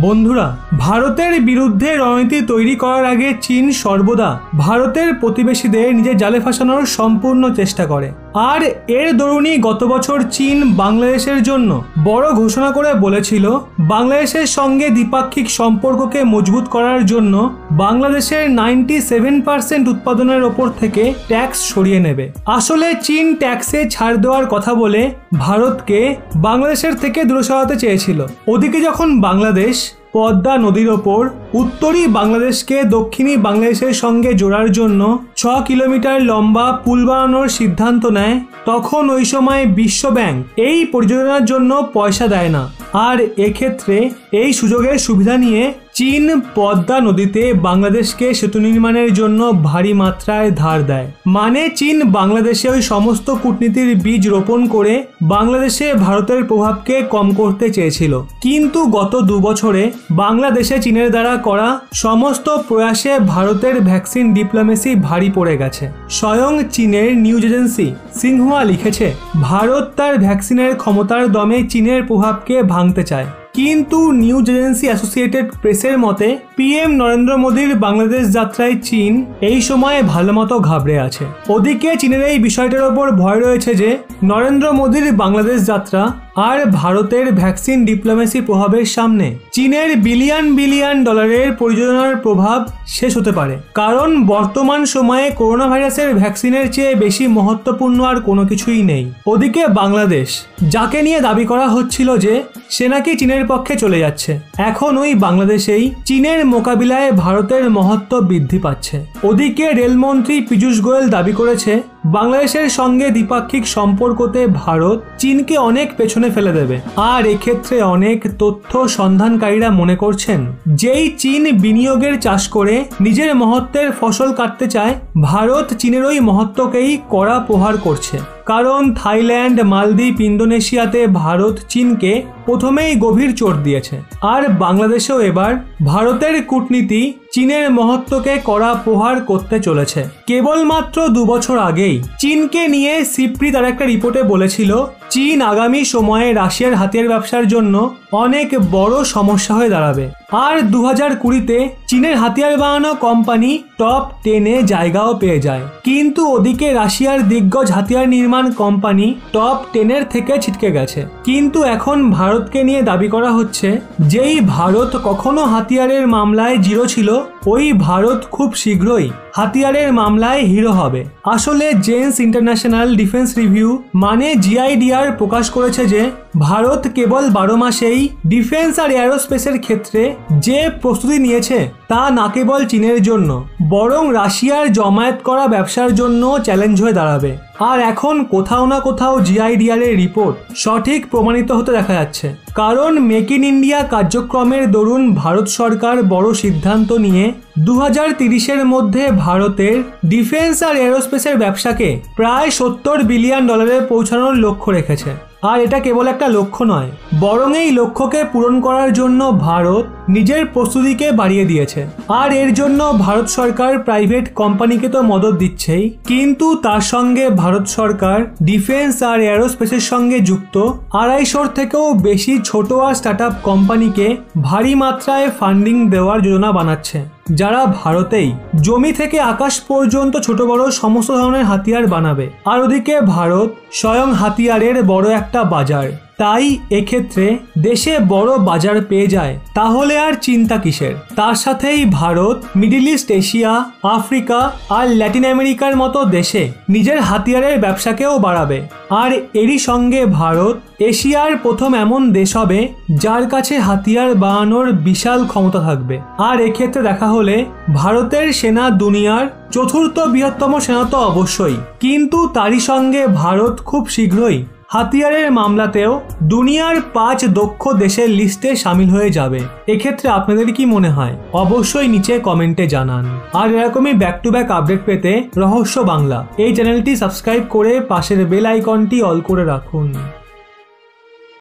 বন্ধুরা, ভারতের বিরুদ্ধে রণনীতি তৈরি করার আগে চীন সর্বদা ভারতের প্রতিবেশীদের নিজের জালে ফাঁসানোর সম্পূর্ণ চেষ্টা করে। আর এর দরুনই গত বছর চীন বাংলাদেশের জন্য বড় ঘোষণা করে বলেছিল বাংলাদেশের সঙ্গে দ্বিপাক্ষিক সম্পর্ককে মজবুত করার জন্য বাংলাদেশের 97% উৎপাদনের ওপর থেকে ট্যাক্স সরিয়ে নেবে। আসলে চীন ট্যাক্সে ছাড় দেওয়ার কথা বলে ভারতকে বাংলাদেশের থেকে দূরে সরাতে চেয়েছিল। ওদিকে যখন বাংলাদেশ পদ্মা নদীর ওপর উত্তরী বাংলাদেশকে দক্ষিণী বাংলাদেশের সঙ্গে জোড়ার জন্য 6 কিলোমিটার লম্বা পুল বানানোর সিদ্ধান্ত নেয়, তখন ওই সময় বিশ্ব ব্যাংক এই পরিযোজনার জন্য পয়সা দেয় না। আর এক্ষেত্রে এই সুযোগের সুবিধা নিয়ে চীন পদ্মা নদীতে বাংলাদেশকে সেতু নির্মাণের জন্য ভারী মাত্রায় ধার দেয়। মানে চীন বাংলাদেশে ওই সমস্ত কূটনীতির বীজ রোপণ করে বাংলাদেশে ভারতের প্রভাবকে কম করতে চেয়েছিল। কিন্তু গত 2 বছরে বাংলাদেশে চীনের দ্বারা করা সমস্ত প্রয়াসে ভারতের ভ্যাকসিন ডিপ্লোমেসি ভারী পড়ে গেছে। স্বয়ং চীনের নিউজ এজেন্সি সিনহুয়া লিখেছে, ভারত তার ভ্যাকসিনের ক্ষমতার দমে চীনের প্রভাবকে ভাঙতে চায়। কিন্তু নিউজ এজেন্সি অ্যাসোসিয়েটেড প্রেসের মতে পিএম নরেন্দ্র মোদীর বাংলাদেশ যাত্রায় চীন এই সময়ে ভালোমতো ঘাবড়ে আছে। ওদিকে চীনের এই বিষয়টার ওপর ভয় রয়েছে যে নরেন্দ্র মোদীর বাংলাদেশ যাত্রা আর ভারতের ভ্যাকসিন ডিপ্লোমেসি প্রভাবের সামনে চীনের বিলিয়ন বিলিয়ন ডলারের পরিযোজনার প্রভাব শেষ হতে পারে। কারণ বর্তমান সময়ে করোনা ভাইরাসের ভ্যাকসিনের চেয়ে বেশি মহত্বপূর্ণ আর কোনো কিছুই নেই। ওদিকে বাংলাদেশ, যাকে নিয়ে দাবি করা হচ্ছিল যে সে নাকি চীনের পক্ষে চলে যাচ্ছে, এখন ওই বাংলাদেশেই চীনের মোকাবিলায় ভারতের মহত্ব বৃদ্ধি পাচ্ছে। ওদিকে রেলমন্ত্রী পীযূষ গোয়েল দাবি করেছে বাংলাদেশের সঙ্গে দ্বিপাক্ষিক সম্পর্কতে ভারত চীনকে অনেক পেছনে ফেলে দেবে। আর এক্ষেত্রে অনেক তথ্য সন্ধানকারীরা মনে করছেন যেই চীন বিনিয়োগের চাষ করে নিজের মহত্বের ফসল কাটতে চায়, ভারত চীনের ওই মহত্বকেই কড়া প্রহার করছে। কারণ থাইল্যান্ড, মালদ্বীপ, ইন্দোনেশিয়াতে ভারত চীনকে প্রথমেই গভীর চোট দিয়েছে। আর বাংলাদেশেও এবার ভারতের কূটনীতি চীনের মহত্বকে কড়া প্রহার করতে চলেছে। কেবলমাত্র 2 বছর আগেই চীনকে নিয়ে সিপ্রি তার একটা রিপোর্টে বলেছিল চীন আগামী সময়ে রাশিয়ার হাতিয়ার ব্যবসার জন্য অনেক বড় সমস্যা হয়ে দাঁড়াবে। আর 2020-তে চীনের হাতিয়ার বানানো কোম্পানি টপ 10-এ জায়গাও পেয়ে যায়। কিন্তু ওদিকে রাশিয়ার দিগ্গজ হাতিয়ার নির্মাণ কোম্পানি টপ 10-এর থেকে ছিটকে গেছে। কিন্তু এখন ভারতকে নিয়ে দাবি করা হচ্ছে যেই ভারত কখনো হাতিয়ারের মামলায় জিরো ছিল, ওই ভারত খুব শীঘ্রই হাতিয়ারের মামলায় হিরো হবে। আসলে জেন্স ইন্টারন্যাশনাল ডিফেন্স রিভিউ মানে জিআইডিআর প্রকাশ করেছে যে ভারত কেবল 12 মাসেই ডিফেন্স আর এরোস্পেসের ক্ষেত্রে যে প্রস্তুতি নিয়েছে তা না কেবল চীনের জন্য, বরং রাশিয়ার জমায়েত করা ব্যবসার জন্য চ্যালেঞ্জ হয়ে দাঁড়াবে। আর এখন কোথাও না কোথাও জিআইডিআর এর রিপোর্ট সঠিক প্রমাণিত হতে দেখা যাচ্ছে। কারণ মেক ইন ইন্ডিয়া কার্যক্রমের দরুন ভারত সরকার বড় সিদ্ধান্ত নিয়ে 2030-এর মধ্যে ভারতের ডিফেন্স আর এরোস্পেসের ব্যবসাকে প্রায় $70 বিলিয়ন পৌঁছানোর লক্ষ্য রেখেছে। আর এটা কেবল একটা লক্ষ্য নয়, বরং এই লক্ষ্যকে পূরণ করার জন্য ভারত নিজের প্রস্তুতিকে বাড়িয়ে দিয়েছে। আর এর জন্য ভারত সরকার প্রাইভেট কোম্পানিকে তো মদত দিচ্ছেই, কিন্তু তার সঙ্গে ভারত সরকার ডিফেন্স আর এরোস্পেসের সঙ্গে যুক্ত 250 থেকেও বেশি ছোট আর স্টার্টআপ কোম্পানিকে ভারী মাত্রায় ফান্ডিং দেওয়ার যোজনা বানাচ্ছে, যারা ভারতেই জমি থেকে আকাশ পর্যন্ত ছোট বড় সমস্ত ধরনের হাতিয়ার বানাবে। আর ওদিকে ভারত স্বয়ং হাতিয়ারের বড় একটা বাজার। তাই এক্ষেত্রে দেশে বড় বাজার পেয়ে যায়, তাহলে আর চিন্তা কিসের। তার সাথেই Bharat Middle East, Asia, Africa আর ল্যাটিন আমেরিকার মতো দেশে নিজের হাতিয়ারের ব্যবসাকেও বাড়াবে। আর এরই সঙ্গে ভারত এশিয়ার প্রথম এমন দেশ হবে যার কাছে হাতিয়ার বানানোর বিশাল ক্ষমতা থাকবে। আর এক্ষেত্রে দেখা হলে ভারতের সেনা দুনিয়ার 4র্থ বৃহত্তম সেনা তো অবশ্যই, কিন্তু তারই সঙ্গে ভারত খুব শীঘ্রই হাতিয়ারের মামলাতেও দুনিয়ার 5 দক্ষ দেশের লিস্টে সামিল হয়ে যাবে। এক্ষেত্রে আপনাদের কি মনে হয় অবশ্যই নিচে কমেন্টে জানান। আর এরকমই ব্যাক টু ব্যাক আপডেট পেতে রহস্য বাংলা এই চ্যানেলটি সাবস্ক্রাইব করে পাশের বেল আইকনটি অল করে রাখুন।